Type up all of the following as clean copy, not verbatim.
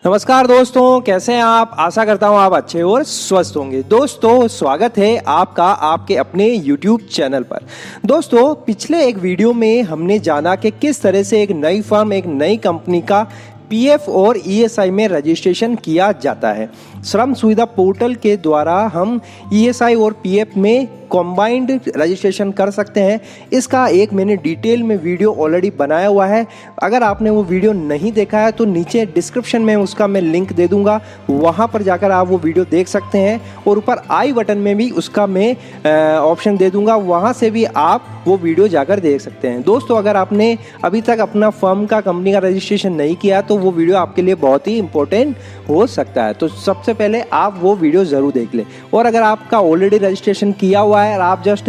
नमस्कार दोस्तों, कैसे हैं आप। आशा करता हूं आप अच्छे और स्वस्थ होंगे। दोस्तों स्वागत है आपका आपके अपने YouTube चैनल पर। दोस्तों पिछले एक वीडियो में हमने जाना कि किस तरह से एक नई फर्म, एक नई कंपनी का पीएफ और ईएसआई में रजिस्ट्रेशन किया जाता है। श्रम सुविधा पोर्टल के द्वारा हम ईएसआई और पीएफ में कॉम्बाइंड रजिस्ट्रेशन कर सकते हैं। इसका एक मैंने डिटेल में वीडियो ऑलरेडी बनाया हुआ है। अगर आपने वो वीडियो नहीं देखा है तो नीचे डिस्क्रिप्शन में उसका मैं लिंक दे दूंगा, वहाँ पर जाकर आप वो वीडियो देख सकते हैं। और ऊपर आई बटन में भी उसका मैं ऑप्शन दे दूंगा, वहाँ से भी आप वो वीडियो जाकर देख सकते हैं। दोस्तों अगर आपने अभी तक अपना फर्म का, कंपनी का रजिस्ट्रेशन नहीं किया तो वो वीडियो आपके लिए बहुत ही इंपॉर्टेंट हो सकता है। तो सबसे पहले आप वो वीडियो ज़रूर देख लें। और अगर आपका ऑलरेडी रजिस्ट्रेशन किया हुआ है और आप जस्ट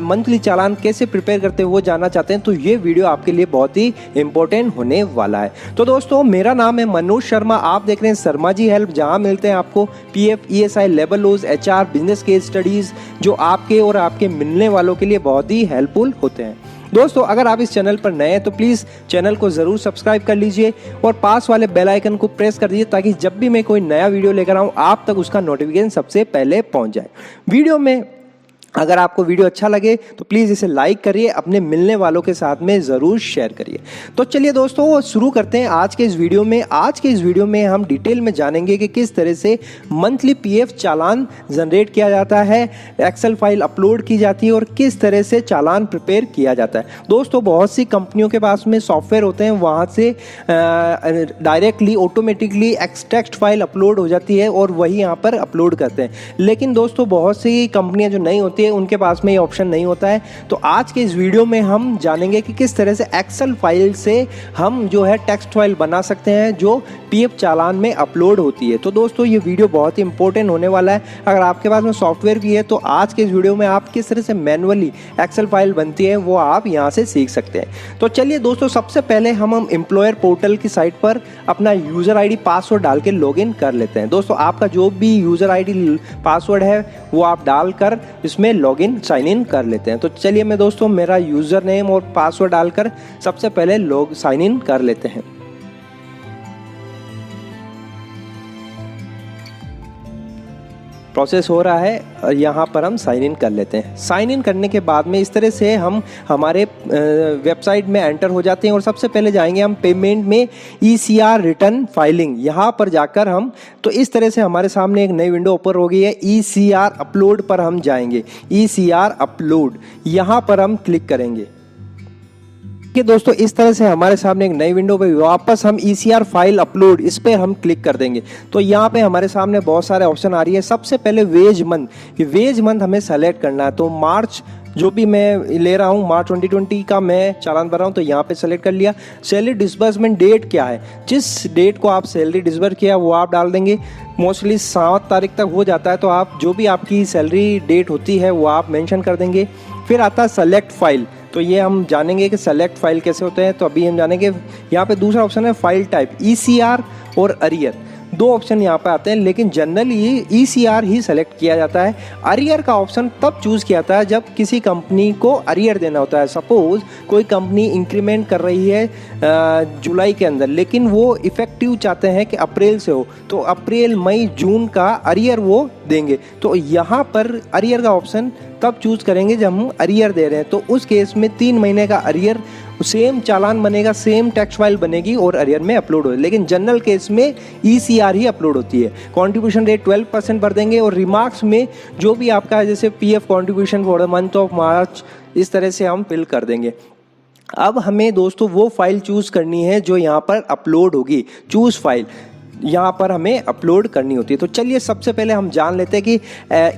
मंथली चालान कैसे प्रिपेयर करते हैं वो जानना चाहते हैं तो ये वीडियो आपके लिए बहुत ही इंपॉर्टेंट होने वाला है। तो दोस्तों मेरा नाम है मनोज शर्मा, आप देख रहे हैं शर्मा जी हेल्प, जहां मिलते हैं आपको PF, ESI, labour laws, HR, business case studies जो आपके और आपके मिलने वालों के लिए बहुत ही हेल्पफुल होते हैं। दोस्तों अगर आप इस चैनल पर नए हैं तो प्लीज़ चैनल को ज़रूर सब्सक्राइब कर लीजिए और पास वाले बेल आइकन को प्रेस कर दीजिए ताकि जब भी मैं कोई नया वीडियो लेकर आऊँ आप तक उसका नोटिफिकेशन सबसे पहले पहुँच जाए। वीडियो में अगर आपको वीडियो अच्छा लगे तो प्लीज़ इसे लाइक करिए, अपने मिलने वालों के साथ में ज़रूर शेयर करिए। तो चलिए दोस्तों शुरू करते हैं आज के इस वीडियो में। आज के इस वीडियो में हम डिटेल में जानेंगे कि किस तरह से मंथली पीएफ चालान जनरेट किया जाता है, एक्सेल फाइल अपलोड की जाती है और किस तरह से चालान प्रिपेयर किया जाता है। दोस्तों बहुत सी कंपनियों के पास में सॉफ्टवेयर होते हैं, वहाँ से directly automatically text file upload हो जाती है और वही यहाँ पर अपलोड करते हैं। लेकिन दोस्तों बहुत सी कंपनियाँ जो नहीं होती उनके पास में ये ऑप्शन नहीं होता है। तो आज के इस वीडियो में हम जानेंगे कि किस तरह से एक्सेल फाइल से हम जो है टेक्स्ट फाइल बना सकते हैं जो पीएफ चालान में अपलोड होती है। तो दोस्तों ये वीडियो बहुत ही इंपॉर्टेंट होने वाला है। अगर आपके पास में सॉफ्टवेयर भी है तो आज के इस वीडियो में आप किस तरह से मैनुअली एक्सेल फाइल बनती है वो आप यहाँ से सीख सकते हैं। तो चलिए दोस्तों सबसे पहले हम एम्प्लॉयर पोर्टल की साइट पर अपना यूज़र आईडी पासवर्ड डाल के लॉगिन कर लेते हैं। दोस्तों आपका जो भी यूज़र आईडी पासवर्ड है वो आप डालकर इसमें लॉगिन साइन इन कर लेते हैं। तो चलिए मैं दोस्तों मेरा यूज़र नेम और पासवर्ड डालकर सबसे पहले साइन इन कर लेते हैं। प्रोसेस हो रहा है और यहाँ पर हम साइन इन कर लेते हैं। साइन इन करने के बाद में इस तरह से हम हमारे वेबसाइट में एंटर हो जाते हैं और सबसे पहले जाएंगे हम पेमेंट में ईसीआर रिटर्न फाइलिंग, यहाँ पर जाकर हम तो इस तरह से हमारे सामने एक नई विंडो ओपन हो गई है। ईसीआर अपलोड पर हम जाएंगे, ईसीआर अपलोड यहाँ पर हम क्लिक करेंगे कि दोस्तों इस तरह से हमारे सामने एक नई विंडो पे वापस हम ईसीआर फाइल अपलोड इस पर हम क्लिक कर देंगे। तो यहाँ पे हमारे सामने बहुत सारे ऑप्शन आ रही है। सबसे पहले वेज मंथ हमें सेलेक्ट करना है। तो मार्च जो भी मैं ले रहा हूँ, मार्च 2020 का मैं चालान भर रहा हूँ तो यहाँ पे सेलेक्ट कर लिया। सैलरी डिस्बर्समेंट डेट क्या है, जिस डेट को आप सैलरी डिस्बर्स किया वो आप डाल देंगे। मोस्टली 7 तारीख तक हो जाता है तो आप जो भी आपकी सैलरी डेट होती है वो आप मेंशन कर देंगे। फिर आता है सेलेक्ट फाइल, तो ये हम जानेंगे कि सेलेक्ट फाइल कैसे होते हैं। तो अभी हम जानेंगे। यहाँ पे दूसरा ऑप्शन है फाइल टाइप, ईसीआर और अरियर, दो ऑप्शन यहाँ पे आते हैं लेकिन जनरली ईसीआर ही सेलेक्ट किया जाता है। अरियर का ऑप्शन तब चूज़ किया जाता है जब किसी कंपनी को अरियर देना होता है। सपोज कोई कंपनी इंक्रीमेंट कर रही है जुलाई के अंदर लेकिन वो इफेक्टिव चाहते हैं कि अप्रैल से हो, तो अप्रैल, मई, जून का अरियर वो देंगे। तो यहाँ पर अरियर का ऑप्शन तब चूज़ करेंगे जब हम अरियर दे रहे हैं। तो उस केस में 3 महीने का अरियर, सेम चालान बनेगा, सेम टेक्स्ट फाइल बनेगी और अरियर में अपलोड हो। लेकिन जनरल केस में ईसीआर ही अपलोड होती है। कंट्रीब्यूशन रेट 12% भर देंगे और रिमार्क्स में जो भी आपका जैसे PF contribution for the month of March इस तरह से हम फिल कर देंगे। अब हमें दोस्तों वो फाइल चूज़ करनी है जो यहाँ पर अपलोड होगी। चूज़ फाइल यहाँ पर हमें अपलोड करनी होती है। तो चलिए सबसे पहले हम जान लेते हैं कि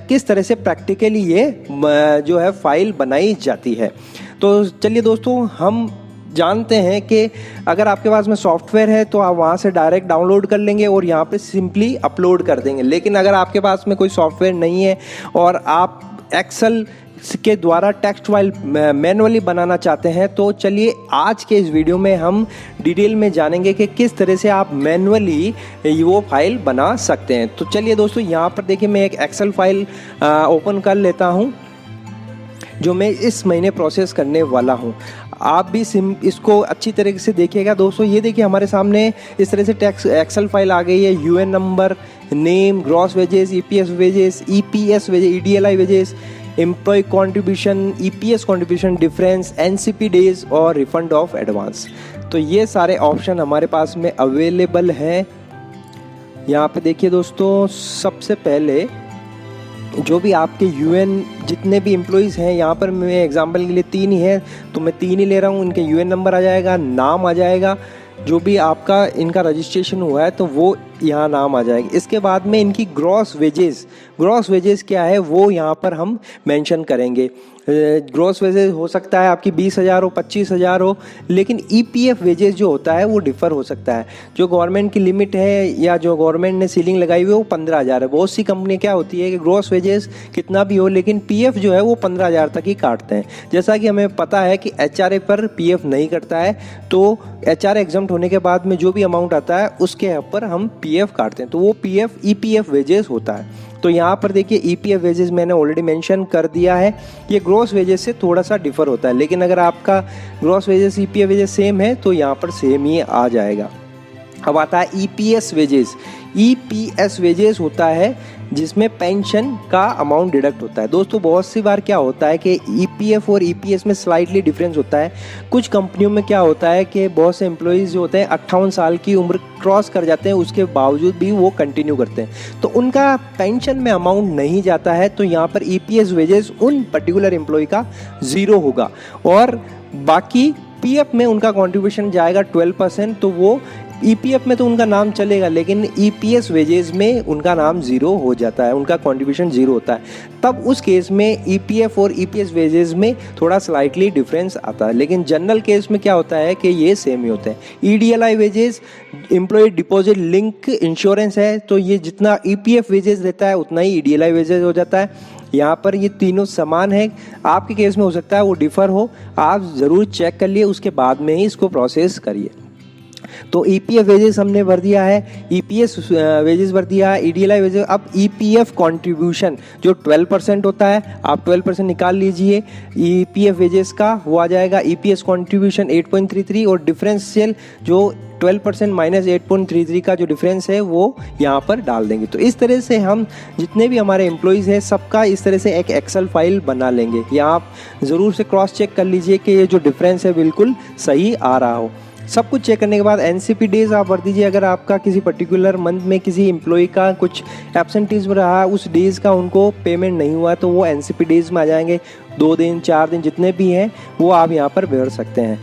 किस तरह से प्रैक्टिकली ये जो है फाइल बनाई जाती है। तो चलिए दोस्तों हम जानते हैं कि अगर आपके पास में सॉफ्टवेयर है तो आप वहाँ से डायरेक्ट डाउनलोड कर लेंगे और यहाँ पे सिंपली अपलोड कर देंगे। लेकिन अगर आपके पास में कोई सॉफ्टवेयर नहीं है और आप एक्सेल के द्वारा टेक्स्ट फाइल मैनुअली बनाना चाहते हैं तो चलिए आज के इस वीडियो में हम डिटेल में जानेंगे कि किस तरह से आप मैनुअली वो फाइल बना सकते हैं। तो चलिए दोस्तों यहाँ पर देखिए मैं एक एक्सेल फाइल ओपन कर लेता हूँ जो मैं इस महीने प्रोसेस करने वाला हूँ। आप भी इसको अच्छी तरीके से देखिएगा दोस्तों। ये देखिए हमारे सामने इस तरह से टैक्स एक्सेल फाइल आ गई है। UN number, name, gross wages, EPS wages, EDLI wages, employee contribution, EPS contribution difference, NCP days और रिफंड ऑफ एडवांस। तो ये सारे ऑप्शन हमारे पास में अवेलेबल हैं। यहाँ पे देखिए दोस्तों, सबसे पहले जो भी आपके यूएन जितने भी एम्प्लॉयज़ हैं, यहाँ पर मैं एग्जांपल के लिए 3 ही है तो मैं 3 ही ले रहा हूँ। इनके यूएन नंबर आ जाएगा, नाम आ जाएगा, जो भी आपका इनका रजिस्ट्रेशन हुआ है तो वो यहाँ नाम आ जाएगा। इसके बाद में इनकी ग्रॉस वेजेस क्या है वो यहाँ पर हम मेंशन करेंगे। ग्रॉस वेजेस हो सकता है आपकी 20,000 हो, 25,000 हो, लेकिन ईपीएफ वेजेस जो होता है वो डिफ़र हो सकता है। जो गवर्नमेंट की लिमिट है या जो गवर्नमेंट ने सीलिंग लगाई हुई है वो 15,000 है। बहुत सी कंपनी क्या होती है कि ग्रॉस वेजेस कितना भी हो लेकिन पीएफ जो है वो 15,000 तक ही काटते हैं। जैसा कि हमें पता है कि एचआरए पर पीएफ नहीं कटता है, तो एचआरए एग्जम्प्ट होने के बाद में जो भी अमाउंट आता है उसके ऊपर हम पीएफ काटते हैं, तो वो पीएफ ईपीएफ वेजेस होता है। तो यहाँ पर देखिए ईपीएफ वेजेस मैंने ऑलरेडी मेंशन कर दिया है। ये ग्रॉस वेजेस से थोड़ा सा डिफर होता है, लेकिन अगर आपका gross wages EPF wages same है तो यहाँ पर सेम ही आ जाएगा। अब आता है ईपीएस वेजेस। ईपीएस वेजेस होता है जिसमें पेंशन का अमाउंट डिडक्ट होता है। दोस्तों बहुत सी बार क्या होता है कि ईपीएफ और ईपीएस में स्लाइटली डिफरेंस होता है। कुछ कंपनियों में क्या होता है कि बहुत से एम्प्लॉयज़ जो होते हैं 58 साल की उम्र क्रॉस कर जाते हैं, उसके बावजूद भी वो कंटिन्यू करते हैं, तो उनका पेंशन में अमाउंट नहीं जाता है। तो यहाँ पर ईपीएस वेजेस उन पर्टिकुलर एम्प्लॉय का 0 होगा और बाकी पीएफ में उनका कॉन्ट्रीब्यूशन जाएगा 12%। तो वो ईपीएफ में तो उनका नाम चलेगा लेकिन ईपीएस वेजेस में उनका नाम 0 हो जाता है, उनका कंट्रीब्यूशन 0 होता है। तब उस केस में ईपीएफ और ईपीएस वेजेस में थोड़ा स्लाइटली डिफरेंस आता है, लेकिन जनरल केस में क्या होता है कि ये सेम ही होते हैं। EDLI wages employee deposit link insurance है, तो ये जितना ईपीएफ वेजेस देता है उतना ही ईडीएलआई वेजेस हो जाता है। यहाँ पर ये तीनों समान है। आपके केस में हो सकता है वो डिफर हो, आप ज़रूर चेक कर लिए, उसके बाद में ही इसको प्रोसेस करिए। तो ईपीएफ वेजेस हमने भर दिया है, ईपीएस वेजेस भर दिया है, ईडीएलआई वेजेस। अब ईपीएफ कंट्रीब्यूशन जो 12% होता है, आप 12% निकाल लीजिए ईपीएफ वेजेस का, वो आ जाएगा ईपीएस कंट्रीब्यूशन 8.33 और डिफरेंशियल जो 12% माइनस 8.33 का जो डिफरेंस है वो यहाँ पर डाल देंगे। तो इस तरह से हम जितने भी हमारे एम्प्लॉयज़ हैं सबका इस तरह से एक एक्सेल फाइल बना लेंगे। यहाँ आप ज़रूर से क्रॉस चेक कर लीजिए कि ये जो डिफरेंस है बिल्कुल सही आ रहा हो। सब कुछ चेक करने के बाद एनसीपी डेज आप भर दीजिए। अगर आपका किसी पर्टिकुलर मंथ में किसी एम्प्लॉय का कुछ एब्सेंटीज रहा, उस डेज का उनको पेमेंट नहीं हुआ, तो वो एनसीपी डेज में आ जाएंगे। 2 दिन 4 दिन जितने भी हैं वो आप यहाँ पर भर सकते हैं।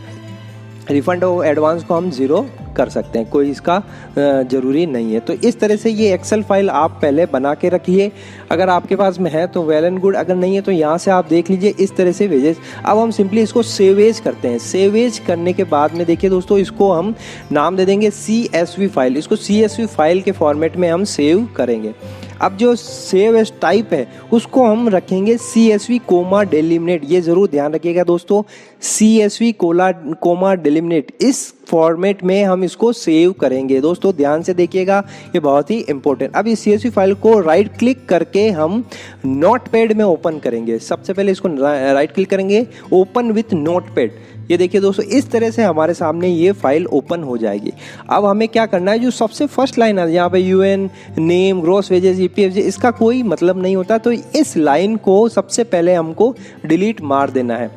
रिफंड ऑफ एडवांस को हम 0 कर सकते हैं, कोई इसका ज़रूरी नहीं है। तो इस तरह से ये एक्सेल फाइल आप पहले बना के रखिए। अगर आपके पास में है तो वेल एंड गुड, अगर नहीं है तो यहाँ से आप देख लीजिए इस तरह से वेजेस। अब हम सिंपली इसको सेवेज करते हैं। सेवेज करने के बाद में देखिए दोस्तों, इसको हम नाम दे देंगे CSV फाइल। इसको CSV फाइल के फॉर्मेट में हम सेव करेंगे। अब जो सेव एज टाइप है उसको हम रखेंगे CSV कोमा डेलिमिनेट। ये ज़रूर ध्यान रखिएगा दोस्तों, CSV कोमा डेलिमिनेट, इस फॉर्मेट में हम इसको सेव करेंगे। दोस्तों ध्यान से देखिएगा, ये बहुत ही इंपॉर्टेंट। अब इस CSV फाइल को राइट क्लिक करके हम नोटपैड में ओपन करेंगे। सबसे पहले इसको राइट क्लिक करेंगे, ओपन विथ नोटपैड। ये देखिए दोस्तों, इस तरह से हमारे सामने ये फाइल ओपन हो जाएगी। अब हमें क्या करना है, जो सबसे फर्स्ट लाइन है यहाँ पे UN, name, gross wages, EPF, इसका कोई मतलब नहीं होता, तो इस लाइन को सबसे पहले हमको डिलीट मार देना है।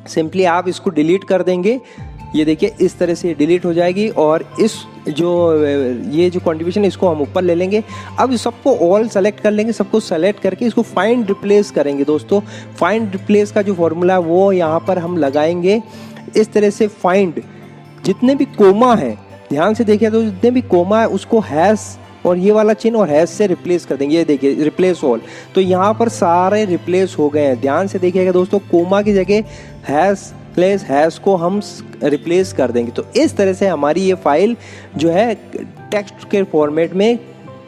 सिंपली आप इसको डिलीट कर देंगे। ये देखिए इस तरह से डिलीट हो जाएगी और इस ये जो कंट्रीब्यूशन इसको हम ऊपर ले लेंगे। अब सबको ऑल सेलेक्ट कर लेंगे, सबको सेलेक्ट करके इसको फाइंड रिप्लेस करेंगे। दोस्तों फाइंड रिप्लेस का जो फॉर्मूला है वो यहाँ पर हम लगाएंगे इस तरह से। फाइंड जितने भी कोमा है, ध्यान से देखिए तो जितने भी कोमा है उसको हैश और ये वाला चिन्ह और हैश से रिप्लेस कर देंगे। ये देखिए रिप्लेस ऑल, तो यहाँ पर सारे रिप्लेस हो गए हैं। ध्यान से देखिएगा दोस्तों, कोमा की जगह हैश को हम रिप्लेस कर देंगे। तो इस तरह से हमारी ये फाइल जो है टेक्स्ट के फॉर्मेट में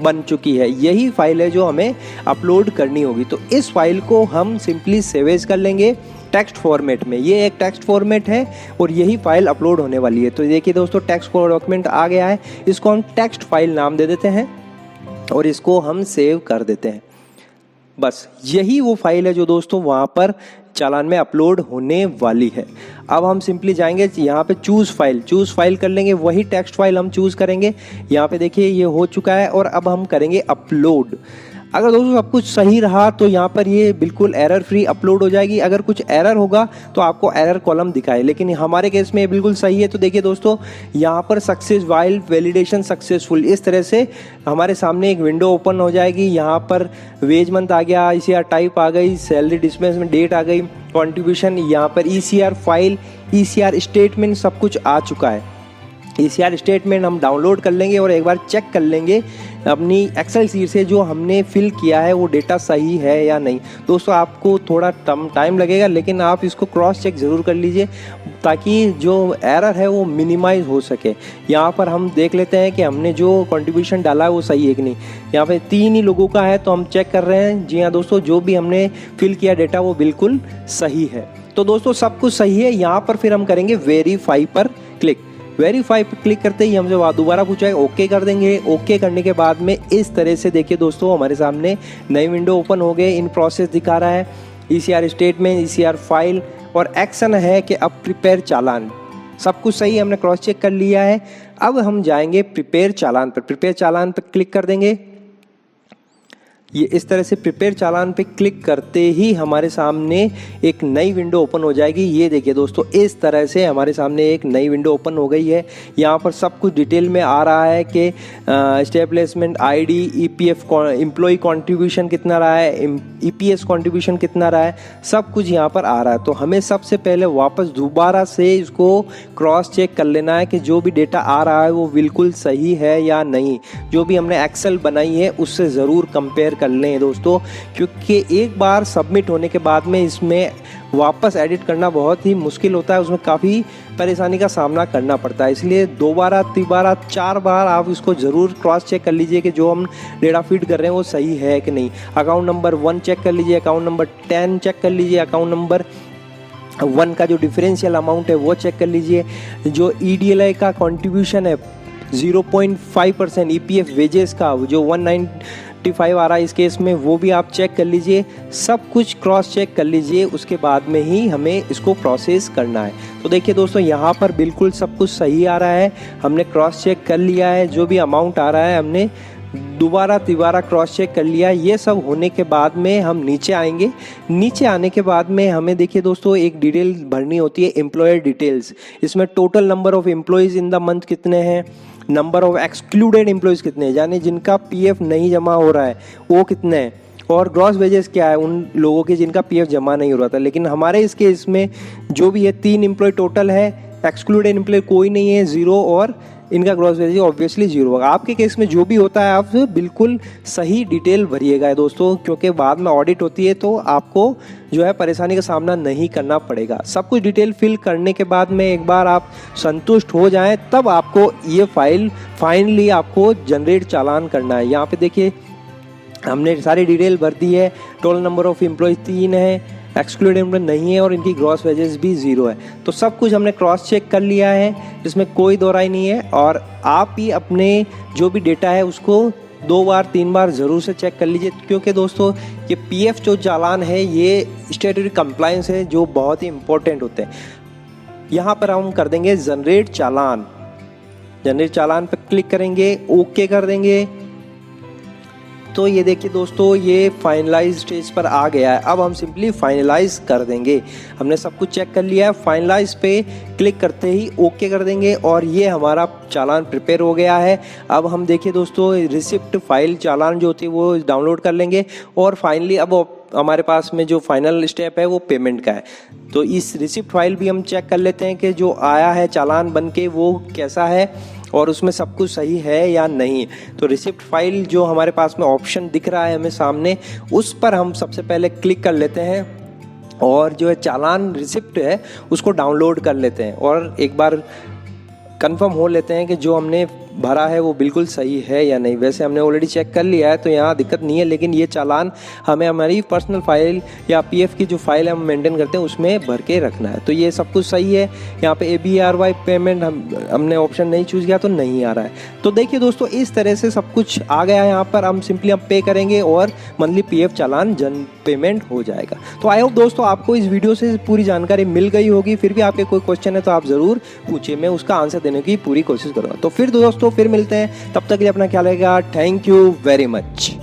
बन चुकी है। यही फाइल है जो हमें अपलोड करनी होगी। तो इस फाइल को हम सिंपली सेवेज कर लेंगे टेक्स्ट फॉर्मेट में। ये एक टेक्स्ट फॉर्मेट है और यही फाइल अपलोड होने वाली है। तो देखिए दोस्तों, टेक्स्ट डॉक्यूमेंट आ गया है, इसको हम टेक्स्ट फाइल नाम दे देते हैं और इसको हम सेव कर देते हैं। बस यही वो फाइल है जो दोस्तों वहाँ पर चालान में अपलोड होने वाली है। अब हम सिंपली जाएंगे यहाँ पे चूज़ फाइल कर लेंगे, वही टेक्स्ट फाइल हम चूज़ करेंगे। यहाँ पे देखिए ये हो चुका है और अब हम करेंगे अपलोड। अगर दोस्तों सब कुछ सही रहा तो यहाँ पर ये बिल्कुल एरर फ्री अपलोड हो जाएगी। अगर कुछ एरर होगा तो आपको एरर कॉलम दिखाए, लेकिन हमारे केस में बिल्कुल सही है। तो देखिए दोस्तों यहाँ पर सक्सेस वाइल वैलिडेशन सक्सेसफुल, इस तरह से हमारे सामने एक विंडो ओपन हो जाएगी। यहाँ पर वेज मंथ आ गया, ICR टाइप आ गई, सैलरी डिस्पेंसमेंट डेट आ गई, कॉन्ट्रीब्यूशन, यहाँ पर ECR फाइल, ECR स्टेटमेंट सब कुछ आ चुका है। ECR स्टेटमेंट हम डाउनलोड कर लेंगे और एक बार चेक कर लेंगे अपनी एक्सेल शीट से जो हमने फिल किया है वो डेटा सही है या नहीं। दोस्तों आपको थोड़ा टाइम लगेगा, लेकिन आप इसको क्रॉस चेक ज़रूर कर लीजिए ताकि जो एरर है वो मिनिमाइज हो सके। यहाँ पर हम देख लेते हैं कि हमने जो कंट्रीब्यूशन डाला है वो सही है कि नहीं। यहाँ पे 3 ही लोगों का है तो हम चेक कर रहे हैं। जी हाँ दोस्तों, जो भी हमने फिल किया डेटा वो बिल्कुल सही है। तो दोस्तों सब कुछ सही है। यहाँ पर फिर हम करेंगे वेरीफाई पर क्लिक। वेरीफाई पर क्लिक करते ही हमसे दोबारा पूछा ओके कर देंगे। ओके करने के बाद में इस तरह से देखिए दोस्तों हमारे सामने नई विंडो ओपन हो गए, इन प्रोसेस दिखा रहा है, ECR स्टेटमेंट, ECR फाइल और एक्शन है कि अब प्रिपेयर चालान। सब कुछ सही हमने क्रॉस चेक कर लिया है। अब हम जाएंगे प्रिपेयर चालान पर। प्रिपेयर चालान पर क्लिक कर देंगे। ये इस तरह से प्रिपेयर चालान पे क्लिक करते ही हमारे सामने एक नई विंडो ओपन हो जाएगी। ये देखिए दोस्तों इस तरह से हमारे सामने एक नई विंडो ओपन हो गई है। यहाँ पर सब कुछ डिटेल में आ रहा है कि establishment ID, EPF employ contribution कितना रहा है, EPS कंट्रीब्यूशन कितना रहा है, सब कुछ यहाँ पर आ रहा है। तो हमें सबसे पहले वापस दोबारा से इसको क्रॉस चेक कर लेना है कि जो भी डेटा आ रहा है वो बिल्कुल सही है या नहीं। जो भी हमने एक्सेल बनाई है उससे ज़रूर कंपेयर कर लें दोस्तों, क्योंकि एक बार सबमिट होने के बाद में इसमें वापस एडिट करना बहुत ही मुश्किल होता है, उसमें काफ़ी परेशानी का सामना करना पड़ता है। इसलिए 2 बार 3 बार 4 बार आप इसको ज़रूर क्रॉस चेक कर लीजिए कि जो हम डेटा फीड कर रहे हैं वो सही है कि नहीं। अकाउंट नंबर 1 चेक कर लीजिए, अकाउंट नंबर 10 चेक कर लीजिए, अकाउंट नंबर 1 का जो डिफरेंशियल अमाउंट है वो चेक कर लीजिए, जो EDLI का कॉन्ट्रीब्यूशन है 0.5%, EPF वेजेस का जो 195 आ रहा है इस केस में वो भी आप चेक कर लीजिए। सब कुछ क्रॉस चेक कर लीजिए, उसके बाद में ही हमें इसको प्रोसेस करना है। तो देखिए दोस्तों यहाँ पर बिल्कुल सब कुछ सही आ रहा है, हमने क्रॉस चेक कर लिया है। जो भी अमाउंट आ रहा है हमने दोबारा तिबारा क्रॉस चेक कर लिया। ये सब होने के बाद में हम नीचे आएंगे। नीचे आने के बाद में हमें देखिए दोस्तों एक डिटेल भरनी होती है, एम्प्लॉयर डिटेल्स। इसमें total number of employees in the month कितने हैं, नंबर ऑफ एक्सक्लूडेड एम्प्लॉयज़ कितने हैं, यानी जिनका PF नहीं जमा हो रहा है वो कितने हैं, और ग्रॉस वेजेस क्या है उन लोगों के जिनका PF जमा नहीं हो रहा था। लेकिन हमारे इस केस में जो भी है 3 एम्प्लॉय टोटल है, एक्सक्लूडेड एम्प्लॉय कोई नहीं है, 0, और इनका ग्रॉस वेजेस ऑब्वियसली 0 होगा। आपके केस में जो भी होता है आप बिल्कुल सही डिटेल भरिएगा दोस्तों, क्योंकि बाद में ऑडिट होती है तो आपको जो है परेशानी का सामना नहीं करना पड़ेगा। सब कुछ डिटेल फिल करने के बाद में एक बार आप संतुष्ट हो जाएं तब आपको ये फाइल फाइनली आपको जनरेट चालान करना है। यहाँ पे देखिए हमने सारी डिटेल भर दी है। टोटल नंबर ऑफ एम्प्लॉयज 3 है, एक्सक्लूडेड एम्प्लॉय नहीं है और इनकी ग्रॉस वेजेस भी 0 है। तो सब कुछ हमने क्रॉस चेक कर लिया है, इसमें कोई दो राय नहीं है। और आप ही अपने जो भी डेटा है उसको 2 बार 3 बार ज़रूर से चेक कर लीजिए, क्योंकि दोस्तों ये PF जो चालान है ये स्टैट्यूटरी कंप्लायंस है जो बहुत ही इंपॉर्टेंट होते हैं। यहाँ पर हम कर देंगे जनरेट चालान। जनरेट चालान पर क्लिक करेंगे, ओके कर देंगे। तो ये देखिए दोस्तों ये फाइनलाइज स्टेज पर आ गया है। अब हम सिंपली फाइनलाइज कर देंगे। हमने सब कुछ चेक कर लिया है, फाइनलाइज पे क्लिक करते ही ओके कर देंगे और ये हमारा चालान प्रिपेयर हो गया है। अब हम देखिए दोस्तों रिसिप्ट फाइल चालान जो होती है वो डाउनलोड कर लेंगे और फाइनली अब हमारे पास में जो फाइनल स्टेप है वो पेमेंट का है। तो इस रिसिप्ट फाइल भी हम चेक कर लेते हैं कि जो आया है चालान बन के वो कैसा है और उसमें सब कुछ सही है या नहीं। तो रिसिप्ट फाइल जो हमारे पास में ऑप्शन दिख रहा है हमें सामने, उस पर हम सबसे पहले क्लिक कर लेते हैं और जो है चालान रिसिप्ट है उसको डाउनलोड कर लेते हैं और एक बार कंफर्म हो लेते हैं कि जो हमने भरा है वो बिल्कुल सही है या नहीं। वैसे हमने ऑलरेडी चेक कर लिया है तो यहाँ दिक्कत नहीं है, लेकिन ये चालान हमें हमारी पर्सनल फाइल या पीएफ की जो फाइल हम मेंटेन करते हैं उसमें भर के रखना है। तो ये सब कुछ सही है। यहाँ पे ABRY पेमेंट हमने ऑप्शन नहीं चूज़ किया तो नहीं आ रहा है। तो देखिए दोस्तों, इस तरह से सब कुछ आ गया है। यहाँ पर हम सिंपली पे करेंगे और मंथली पीएफ चालान जन पेमेंट हो जाएगा। तो आई होप दोस्तों आपको इस वीडियो से पूरी जानकारी मिल गई होगी। फिर भी आपके कोई क्वेश्चन है तो आप ज़रूर पूछिए, मैं उसका आंसर देने की पूरी कोशिश करूँगा। तो फिर दोस्तों फिर मिलते हैं, तब तक के लिए अपना ख्याल रखिएगा। Thank you very much.